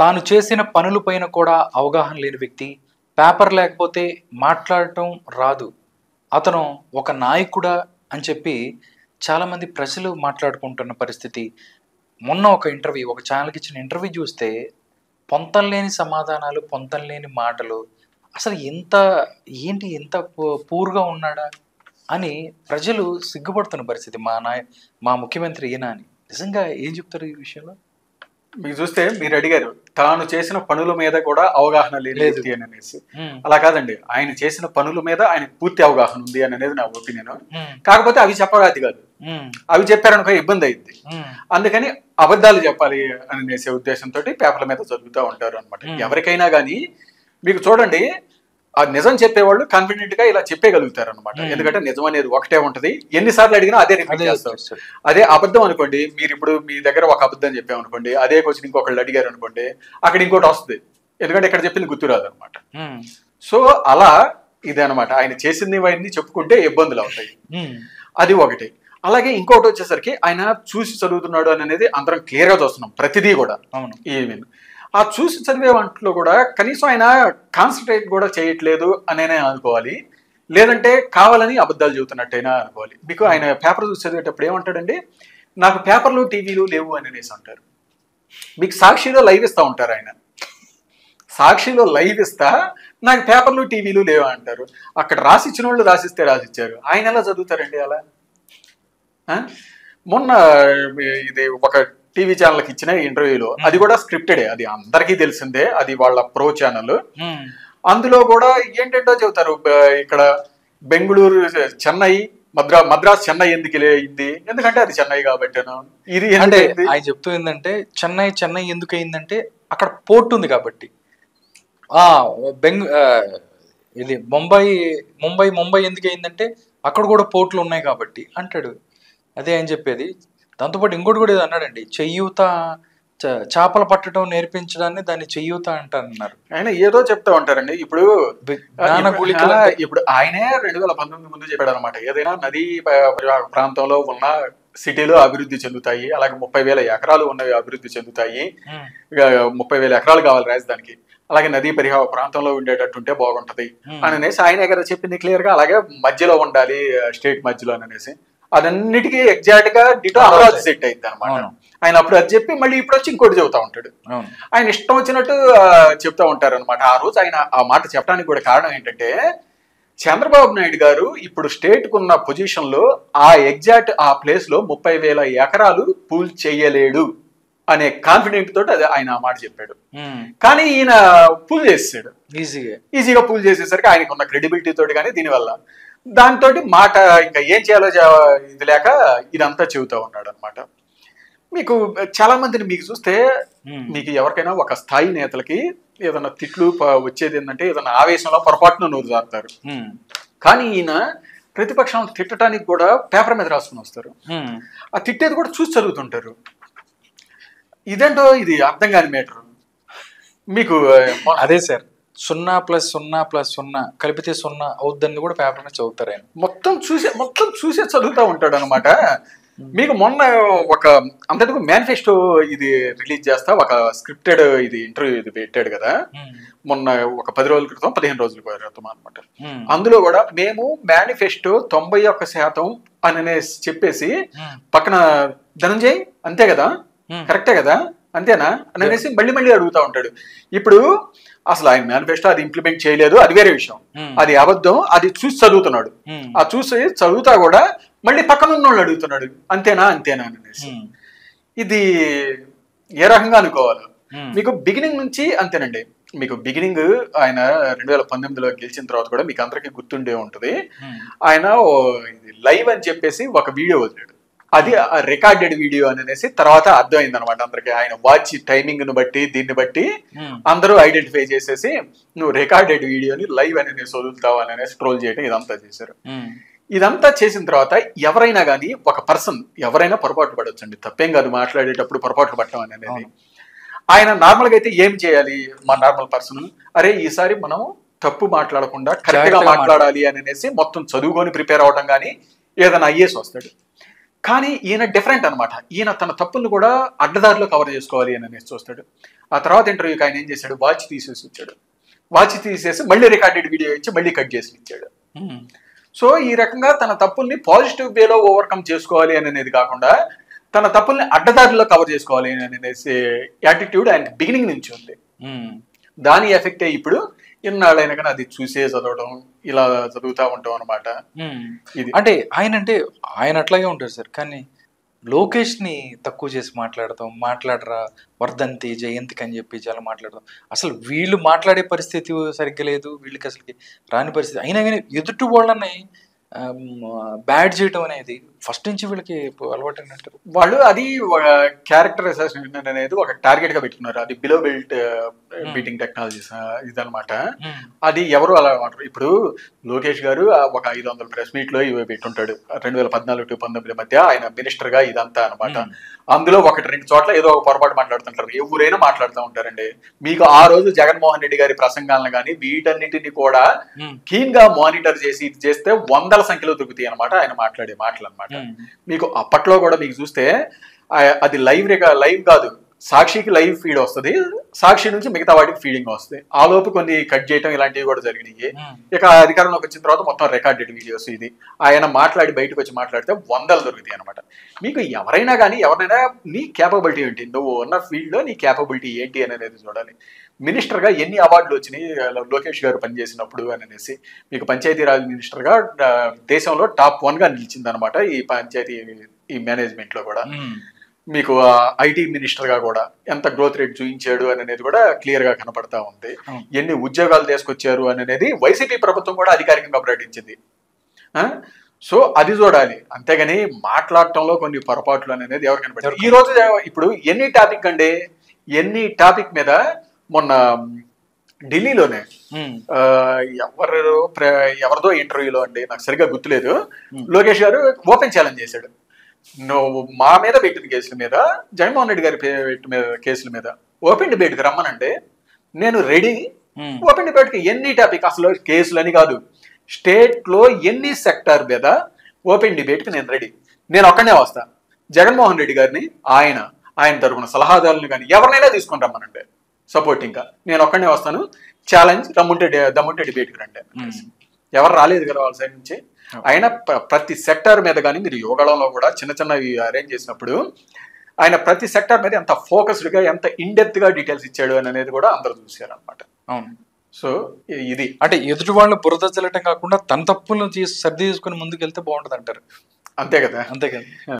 తాను చేసిన పనులపైన కూడా అవగాహన లేని వ్యక్తి. పేపర్ లేకపోతే మాట్లాడటం రాదు. అతను ఒక నాయకుడా అని చెప్పి చాలామంది ప్రజలు మాట్లాడుకుంటున్న పరిస్థితి. మొన్న ఒక ఇంటర్వ్యూ, ఒక ఛానల్కి ఇచ్చిన ఇంటర్వ్యూ చూస్తే పొంతం లేని సమాధానాలు, పొంతం లేని మాటలు. అసలు ఎంత పూర్గా ఉన్నాడా అని ప్రజలు సిగ్గుపడుతున్న పరిస్థితి. మా ముఖ్యమంత్రి ఈయన అని. నిజంగా ఏం చెప్తారు ఈ విషయంలో? మీకు చూస్తే మీరు అడిగారు తాను చేసిన పనుల మీద కూడా అవగాహన లేదు అని అనేసి. అలా కాదండి, ఆయన చేసిన పనుల మీద ఆయన పూర్తి అవగాహన ఉంది అని అనేది నా ఒపీనియన్. కాకపోతే అవి చెప్పరాది కాదు, అవి చెప్పారనుకో ఇబ్బంది అయింది. అందుకని అబద్ధాలు చెప్పాలి అనేసే ఉద్దేశంతో పేపర్ల మీద చదువుతూ ఉంటారు అనమాట. ఎవరికైనా కానీ మీకు చూడండి, ఆ నిజం చెప్పేవాళ్ళు కాన్ఫిడెంట్ గా ఇలా చెప్పేయగలుగుతారు అనమాట. ఎందుకంటే నిజం అనేది ఒకటే ఉంటది, ఎన్నిసార్లు అడిగినా అదే రిపీట్ చేస్తారు. అదే అబద్ధం అనుకోండి, మీరు ఇప్పుడు మీ దగ్గర ఒక అబద్ధం చెప్పామనుకోండి, అదే క్వశ్చన్ ఇంకొకళ్ళు అడిగారు అనుకోండి, అక్కడ ఇంకోటి వస్తుంది. ఎందుకంటే ఇక్కడ చెప్పింది గుర్తురాదు అనమాట. సో అలా ఇదే అనమాట, ఆయన చేసింది అవన్నీ చెప్పుకుంటే ఇబ్బందులు అవుతాయి. అది ఒకటి. అలాగే ఇంకోటి వచ్చేసరికి ఆయన చూసి చదువుతున్నాడు అనేది అందరం క్లియర్ గా చూస్తున్నాం ప్రతిదీ కూడా. ఈవెన్ ఆ చూసి చదివే వాటిలో కూడా కనీసం ఆయన కాన్సన్ట్రేట్ కూడా చేయట్లేదు అనేనే అనుకోవాలి, లేదంటే కావాలని అబద్ధాలు చెబుతున్నట్టయినా అనుకోవాలి. మీకు ఆయన పేపర్ చూసి చదివేటప్పుడు ఏమంటాడండి, నాకు పేపర్లు టీవీలు లేవు అని అనేసి అంటారు. మీకు సాక్షిలో లైవ్ ఇస్తూ ఉంటారు ఆయన, సాక్షిలో లైవ్ ఇస్తా నాకు పేపర్లు టీవీలు లేవు అంటారు. అక్కడ రాసిచ్చిన వాళ్ళు రాసిస్తే రాసిచ్చారు, ఆయన ఎలా చదువుతారండి అలా? మొన్న ఇది ఒక టీవీ ఛానల్కి ఇచ్చిన ఇంటర్వ్యూలో, అది కూడా స్క్రిప్టెడే, అది అందరికీ తెలిసిందే, అది వాళ్ళ ప్రో ఛానల్. అందులో కూడా ఏంటంటో చెబుతారు, ఇక్కడ బెంగళూరు చెన్నై మద్రాస్ చెన్నై ఎందుకు అయింది, ఎందుకంటే అది చెన్నై కాబట్టిను. ఇది అంటే ఆయన చెప్తూ ఏంటంటే చెన్నై ఎందుకు అయిందంటే అక్కడ పోర్ట్ ఉంది కాబట్టి. ఇది ముంబై ఎందుకు అయిందంటే అక్కడ కూడా పోర్ట్లు ఉన్నాయి కాబట్టి అంటాడు. అదే ఆయన చెప్పేది. దాంతోపాటు ఇంకోటి కూడా ఏదో అన్నాడండి, చెయ్యూత, చేపలు పట్టడం నేర్పించడాన్ని దాన్ని చెయ్యూత అంటారన్నారు. ఆయన ఏదో చెప్తా ఉంటారండి. ఇప్పుడు ఇప్పుడు ఆయనే 2019 ముందు చెప్పాడు అనమాట, ఏదైనా నదీ ప్రాంతంలో ఉన్న సిటీలో అభివృద్ధి చెందుతాయి, అలాగే 30,000 ఎకరాలు ఉన్నవి అభివృద్ధి చెందుతాయి, 30,000 ఎకరాలు కావాలి రాజధానికి, అలాగే నదీ పరివాహ ప్రాంతంలో ఉండేటట్టుంటే బాగుంటది అని అనేసి ఆయన కదా చెప్పింది క్లియర్ గా. అలాగే మధ్యలో ఉండాలి, స్టేట్ మధ్యలో అని అనేసి. అదన్నిటికీ ఎగ్జాక్ట్ గా డిటో అమరావతి సెట్ అయింది అనమాట. ఆయన అప్పుడు అది చెప్పి మళ్ళీ ఇప్పుడు వచ్చి ఇంకోటి చెబుతా ఉంటాడు. ఆయన ఇష్టం వచ్చినట్టు చెప్తా ఉంటారు అనమాట. ఆ రోజు ఆయన ఆ మాట చెప్పడానికి కూడా కారణం ఏంటంటే, చంద్రబాబు నాయుడు గారు ఇప్పుడు స్టేట్ కున్న పొజిషన్ లో ఆ ప్లేస్ లో 30,000 ఎకరాలు పూల్ చేయలేడు అనే కాన్ఫిడెంట్ తోటి అది ఆయన ఆ మాట చెప్పాడు. కానీ ఈయన పూల్ చేసాడు, ఈజీగా పూల్ చేసేసరికి ఆయనకు ఉన్న క్రెడిబిలిటీ తోటి, కానీ దీనివల్ల దాంతో మాట ఇంకా ఏం చేయాలో ఇది లేక ఇదంతా చెబుతా ఉన్నాడు అనమాట. మీకు చాలా మందిని మీకు చూస్తే, మీకు ఎవరికైనా ఒక స్థాయి నేతలకి ఏదైనా తిట్లు వచ్చేది ఏంటంటే, ఏదైనా ఆవేశంలో పొరపాటున నోరు జారుతారు. కానీ ఈయన ప్రతిపక్షం తిట్టడానికి కూడా పేపర్ మీద రాసుకుని వస్తారు, ఆ తిట్టేది కూడా చూసి చదువుతుంటారు. ఇదేంటో ఇది అర్థం కాని మేటర్. మీకు అదే సార్, 0+0+0 కలిపితే 0 అవుద్దని కూడా పేపర్ మీద చదువుతారు ఆయన. మొత్తం చూసే చదువుతూ ఉంటాడు అనమాట. మీకు మొన్న ఒక అంతటికు మేనిఫెస్టో ఇది రిలీజ్ చేస్తా ఒక స్క్రిప్టెడ్ ఇది ఇంటర్వ్యూ ఇది పెట్టాడు కదా మొన్న, ఒక 10 రోజుల క్రితం 15 రోజుల క్రితం అనమాట. అందులో కూడా మేము మేనిఫెస్టో 91% అని చెప్పేసి పక్కన ధనంజయ్ అంతే కదా, కరెక్టే కదా, అంతేనా అని అనేసి మళ్ళీ అడుగుతా ఉంటాడు. ఇప్పుడు అసలు ఆయన మేనిఫెస్టో అది ఇంప్లిమెంట్ చేయలేదు, అది వేరే విషయం, అది అబద్ధం, అది చూసి చదువుతున్నాడు. ఆ చూసి చదువుతా కూడా మళ్ళీ పక్కన ఉన్న వాళ్ళు అడుగుతున్నాడు, అంతేనా అనేసి. ఇది ఏ రకంగా అనుకోవాలి? మీకు బిగినింగ్ నుంచి అంతేనండి. మీకు బిగినింగ్ ఆయన 2019లో గెలిచిన తర్వాత కూడా మీకు అందరికీ గుర్తుండే ఉంటుంది, ఆయన లైవ్ అని చెప్పేసి ఒక వీడియో వదిలాడు. అది రికార్డెడ్ వీడియో అని అనేసి తర్వాత అర్థమైంది అనమాట అందరికి. ఆయన వాచ్ టైమింగ్ ను బట్టి దీన్ని బట్టి అందరూ ఐడెంటిఫై చేసేసి, నువ్వు రికార్డెడ్ వీడియోని లైవ్ అని అనేసి వదులుతావు అని అనేసి ట్రోల్ చేయడం ఇదంతా చేశారు. ఇదంతా చేసిన తర్వాత ఎవరైనా కానీ ఒక పర్సన్ ఎవరైనా పొరపాటు పడొచ్చండి, తప్పేం కాదు మాట్లాడేటప్పుడు పొరపాటు పడటం అనేది. ఆయన నార్మల్గా అయితే ఏం చేయాలి, మా నార్మల్ పర్సన్, అరే ఈసారి మనం తప్పు మాట్లాడకుండా కరెక్ట్ గా మాట్లాడాలి అని అనేసి మొత్తం చదువుకొని ప్రిపేర్ అవడం, కానీ ఏదైనా ఐఏఎస్ వస్తాడు, కానీ ఈయన డిఫరెంట్ అనమాట. ఈయన తన తప్పులను కూడా అడ్డదారిలో కవర్ చేసుకోవాలి అని అనేసి చూస్తాడు. ఆ తర్వాత ఇంటర్వ్యూకి ఆయన ఏం చేశాడు, వాచ్ తీసేసి ఇచ్చాడు. వాచ్ తీసేసి మళ్ళీ రికార్డెడ్ వీడియో ఇచ్చి మళ్ళీ కట్ చేసి ఇచ్చాడు. సో ఈ రకంగా తన తప్పుల్ని పాజిటివ్ వేలో ఓవర్కమ్ చేసుకోవాలి అని అనేది కాకుండా తన తప్పుల్ని అడ్డదారిలో కవర్ చేసుకోవాలి అని అనేసి యాటిట్యూడ్ ఆయనకి బిగినింగ్ నుంచి ఉంది. దాని ఎఫెక్టే ఇప్పుడు ఇన్నాళ్ళైనా కానీ అది చూసే చదవడం, ఇలా చదువుతా ఉంటాం అనమాట. ఇది అంటే ఆయన అట్లాగే ఉంటారు సార్. కానీ లోకేష్ ని తక్కువ చేసి మాట్లాడరా వర్ధంతి జయంతికి అని చెప్పి చాలా మాట్లాడతాం. అసలు వీళ్ళు మాట్లాడే పరిస్థితి సరిగ్గా లేదు, వీళ్ళకి అసలుకి రాని పరిస్థితి. అయినా కానీ ఎదుటి వాళ్ళని బ్యాడ్ చేయడం అనేది ఫస్ట్ నుంచి వీళ్ళకి అలవాటు అంటారు. వాళ్ళు అది ఒక క్యారెక్టర్ అసాసినేషన్ అనేది ఒక టార్గెట్ గా పెట్టుకున్నారు. అది బిలో బెల్ట్ బీటింగ్ టెక్నాలజీస్ ఇదనమాట. అది ఎవరు అలా అంటారు. ఇప్పుడు లోకేష్ గారు ఒక 500 ప్రెస్ మీట్ లో ఇవి పెట్టుంటాడు 2014 to 2019 మధ్య ఆయన మినిస్టర్ గా ఇదంతా అనమాట. అందులో 1-2 చోట్ల ఏదో ఒక పొరపాటు మాట్లాడుతుంటారు. ఎవరైనా మాట్లాడుతూ ఉంటారండి. మీకు ఆ రోజు జగన్మోహన్ రెడ్డి గారి ప్రసంగాలను కానీ వీటన్నిటిని కూడా కీన్ గా మానిటర్ చేసి ఇది చేస్తే 100ల సంఖ్యలో దొరుకుతాయి అనమాట ఆయన మాట్లాడే మాటలు అనమాట. మీకు అప్పట్లో కూడా మీకు చూస్తే అది లైవ్ కాదు, సాక్షికి లైవ్ ఫీడ్ వస్తుంది, సాక్షి నుంచి మిగతా వాటికి ఫీడింగ్ వస్తుంది. ఆ లోపు కొన్ని కట్ చేయటం ఇలాంటివి కూడా జరిగినాయి. ఇక అధికారంలోకి వచ్చిన తర్వాత మొత్తం రికార్డెడ్ వీడియోస్. ఇది ఆయన మాట్లాడి బయటకు వచ్చి మాట్లాడితే 100లు దొరుకుతాయి అనమాట. మీకు ఎవరైనా నీ కేపబిలిటీ ఏంటి, నువ్వు ఉన్న ఫీల్డ్ లో నీ కేపబిలిటీ ఏంటి అనేది చూడాలి. మినిస్టర్ గా ఎన్ని అవార్డులు వచ్చినాయి లోకేష్ గారు పనిచేసినప్పుడు అని అనేసి. మీకు పంచాయతీరాజ్ మినిస్టర్ గా దేశంలో టాప్ 1 గా నిలిచింది అనమాట ఈ పంచాయతీ ఈ మేనేజ్మెంట్ లో కూడా. మీకు ఐటీ మినిస్టర్ గా కూడా ఎంత గ్రోత్ రేట్ చూపించాడు అనేది కూడా క్లియర్ గా కనపడతా ఉంది. ఎన్ని ఉద్యోగాలు తీసుకొచ్చారు అనేది వైసీపీ ప్రభుత్వం కూడా అధికారికంగా ప్రకటించింది. సో అది చూడాలి. అంతేగాని మాట్లాడటంలో కొన్ని పొరపాట్లు అనేది ఎవరు కనపడతారు. ఈ రోజు ఇప్పుడు ఎన్ని టాపిక్ మీద మొన్న ఢిల్లీలోనే ఎవరిదో ఇంటర్వ్యూలో అండి, నాకు సరిగ్గా గుర్తులేదు, లోకేష్ గారు ఓపెన్ ఛాలెంజ్ చేశాడు. నువ్వు మా మీద పెట్టిన కేసుల మీద, జగన్మోహన్ రెడ్డి గారి పెట్టిన కేసుల మీద ఓపెన్ డిబేట్కి రమ్మనంటే నేను రెడీ. ఓపెన్ డిబేట్కి ఎన్ని టాపిక్, అసలు కేసులని కాదు, స్టేట్ లో ఎన్ని సెక్టార్ మీద ఓపెన్ డిబేట్కి నేను రెడీ. నేను ఒక్కనే వస్తా. జగన్మోహన్ రెడ్డి గారిని ఆయన తరపున సలహాదారులను కానీ ఎవరినైనా తీసుకొని రమ్మనంటే సపోర్టింగ్ గా నేను ఒక్కనే వస్తాను. ఛాలెంజ్ దమ్ముంటే డిబేట్కి రండి. ఎవరు రాలేదు కదా వాళ్ళ సైడ్ నుంచి. ఆయన ప్రతి సెక్టార్ మీద కానీ మీరు యోగాలో కూడా చిన్నవి అరేంజ్ చేసినప్పుడు ఆయన ప్రతి సెక్టార్ మీద ఎంత ఫోకస్డ్ గా ఎంత ఇన్డెప్త్ గా డీటెయిల్స్ ఇచ్చాడు అనేది కూడా అందరూ చూశారు అనమాట. అవును. సో ఇది అంటే ఎదుటి వాళ్ళు బురద చల్లటం కాకుండా తన తప్పులను సర్ది తీసుకుని ముందుకు వెళ్తే బాగుంటది అంటారు. అంతే కదా.